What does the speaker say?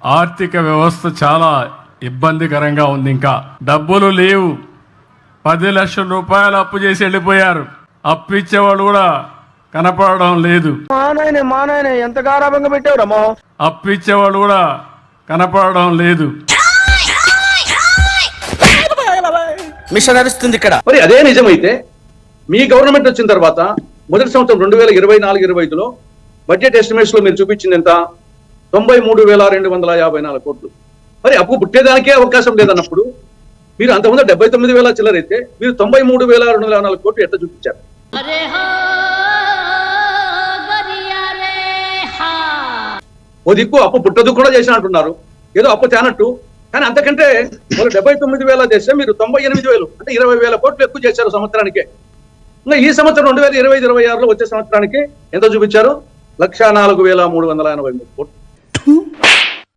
ఆర్థిక వ్యవస్థ చాలా ఇబ్బందికరంగా ఉంది. ఇంకా డబ్బులు లేవు. 10 లక్షల రూపాయలు అప్పు చేసి వెళ్ళిపోయారు. అప్పు ఇచ్చేవాళ్ళు కూడా కనపడడం లేదు. ఎంత గారాబంగా పెట్టావురమ్మో. అప్పు ఇచ్చేవాళ్ళు కూడా కనపడడం లేదు. మిషన్ నడుస్తుంది ఇక్కడ. మరి అదే నిజమైతే మీ గవర్నమెంట్ వచ్చిన తర్వాత మొదటి సంవత్సరం 2024-25లో బడ్జెట్ ఎస్టిమేట్స్ లో మీరు చూపించింది ఎంత? 93,254 కోట్లు. మరి అప్పు పుట్టేదానికే అవకాశం లేదన్నప్పుడు మీరు అంతకుముందు 79,000 చిల్లర అయితే మీరు 93,204 కోట్లు ఎట్లా చూపించారు? ఓ దిక్కు అప్పు పుట్టదు కూడా చేసిన అంటున్నారు, ఏదో అప్పు తేనట్టు. కానీ అంతకంటే మరి 79,000 చేస్తే మీరు 98,000 అంటే 20,000 కోట్లు ఎక్కువ చేశారు సంవత్సరానికే. ఇంకా ఈ సంవత్సరం 2025-26లో వచ్చే సంవత్సరానికి ఎంత చూపించారు? 1,04,383 కోట్లు.